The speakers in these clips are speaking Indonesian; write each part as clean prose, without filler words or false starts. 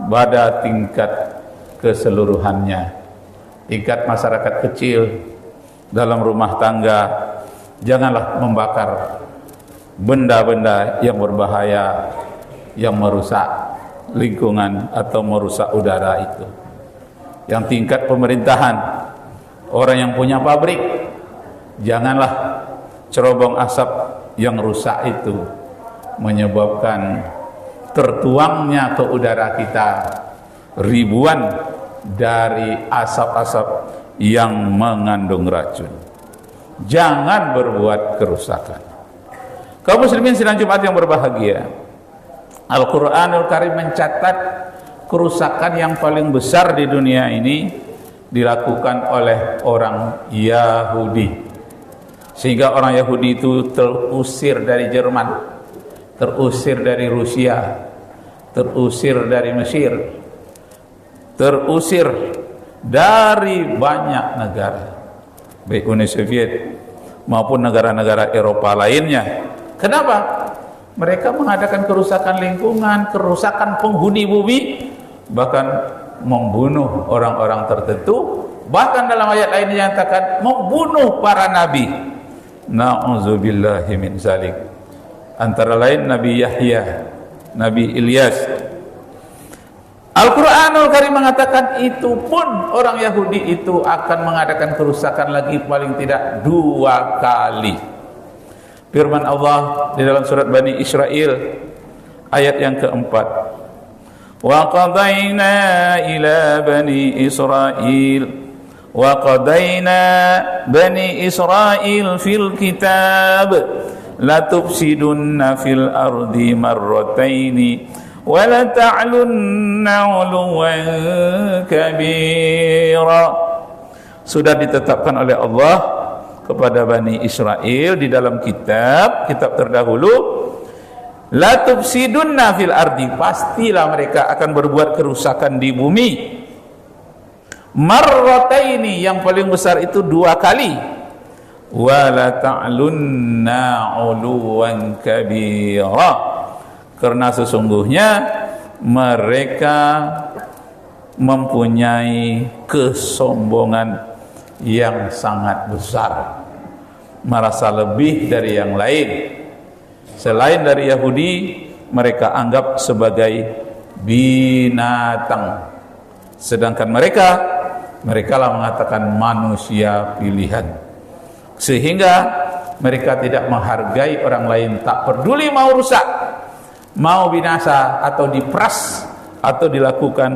pada tingkat keseluruhannya. Tingkat masyarakat kecil dalam rumah tangga, janganlah membakar benda-benda yang berbahaya, yang merusak lingkungan atau merusak udara itu. Yang tingkat pemerintahan, orang yang punya pabrik, janganlah cerobong asap yang rusak itu menyebabkan tertuangnya ke udara kita ribuan dari asap-asap yang mengandung racun. Jangan berbuat kerusakan. Kaum muslimin sidang Jumat yang berbahagia, Al-Quranul Karim mencatat kerusakan yang paling besar di dunia ini dilakukan oleh orang Yahudi, sehingga orang Yahudi itu terusir dari Jerman, terusir dari Rusia, terusir dari Mesir, terusir dari banyak negara, baik Uni Soviet maupun negara-negara Eropa lainnya. Kenapa? Mereka mengadakan kerusakan lingkungan, kerusakan penghuni bumi, bahkan membunuh orang-orang tertentu. Bahkan dalam ayat lain dinyatakan membunuh para nabi. Na'udzubillahi min zalik. Antara lain Nabi Yahya, Nabi Ilyas. Al-Quranul Karim mengatakan itu pun orang Yahudi itu akan mengadakan kerusakan lagi paling tidak 2 kali. Firman Allah di dalam surat Bani Israel ayat yang keempat, wa qadayna ila bani Israel wa qadayna bani Israel fil kitab la tufsidunna fil ardi marrataini wa la ta'lunna 'uluwan kabira. Sudah ditetapkan oleh Allah kepada Bani Israel di dalam kitab terdahulu, la tufsidunna fil ardi, pastilah mereka akan berbuat kerusakan di bumi, marrataini, yang paling besar itu 2 kali, wa la ta'lunna 'uluwan kabira, karena sesungguhnya mereka mempunyai kesombongan yang sangat besar, merasa lebih dari yang lain. Selain dari Yahudi, mereka anggap sebagai binatang, sedangkan mereka lah mengatakan manusia pilihan, sehingga mereka tidak menghargai orang lain, tak peduli mau rusak, mau binasa, atau diperas, atau dilakukan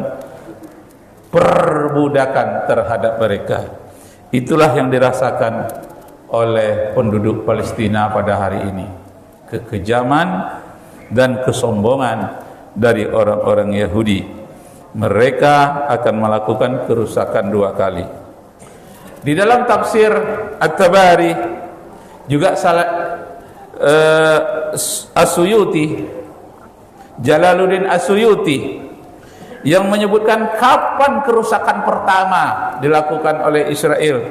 perbudakan terhadap mereka. Itulah yang dirasakan oleh penduduk Palestina pada hari ini, kekejaman dan kesombongan dari orang-orang Yahudi. Mereka akan melakukan kerusakan 2 kali. Di dalam tafsir At-Tabari juga As-Suyuti, Jalaluddin As-Suyuti, yang menyebutkan kapan kerusakan pertama dilakukan oleh Israel,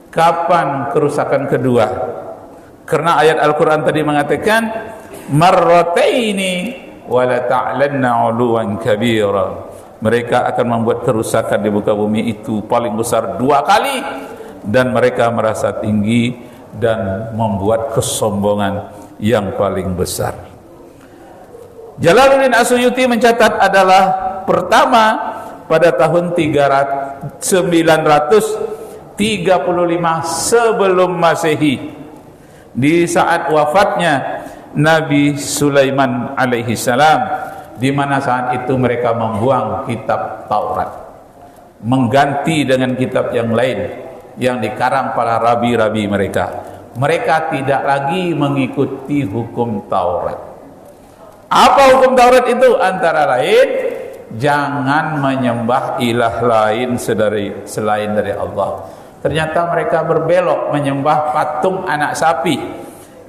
kapan kerusakan kedua. Karena ayat Al-Quran tadi mengatakan marrataini wa la ta'lanna 'uluwan kabira, mereka akan membuat kerusakan di muka bumi itu paling besar 2 kali, dan mereka merasa tinggi dan membuat kesombongan yang paling besar. Jalaluddin As-Suyuti mencatat adalah pertama pada tahun 935 sebelum Masehi, di saat wafatnya Nabi Sulaiman alaihi salam, di mana saat itu mereka membuang kitab Taurat, mengganti dengan kitab yang lain yang dikarang para rabi-rabi mereka. Mereka tidak lagi mengikuti hukum Taurat. Apa hukum Taurat itu? Antara lain, jangan menyembah ilah lain selain dari Allah. Ternyata mereka berbelok menyembah patung anak sapi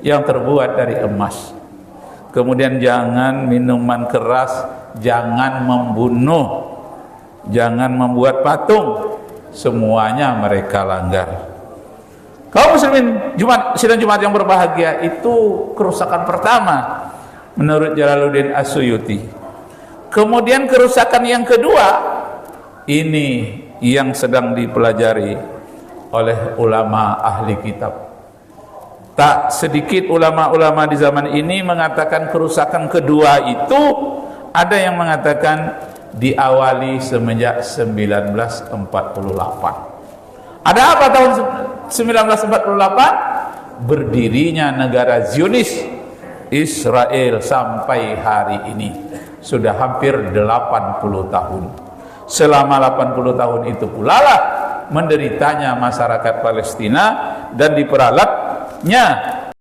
yang terbuat dari emas. Kemudian jangan minuman keras, jangan membunuh, jangan membuat patung. Semuanya mereka langgar. Kaum muslimin sidang Jumat yang berbahagia, itu kerusakan pertama menurut Jalaluddin As-Suyuti. Kemudian kerusakan yang kedua, ini yang sedang dipelajari oleh ulama ahli kitab. Tak sedikit ulama-ulama di zaman ini mengatakan kerusakan kedua itu, ada yang mengatakan diawali semenjak 1948. Ada apa tahun 1948? Berdirinya negara Zionis Israel sampai hari ini. Sudah hampir 80 tahun. Selama 80 tahun itu pula lah menderitanya masyarakat Palestina dan diperalatnya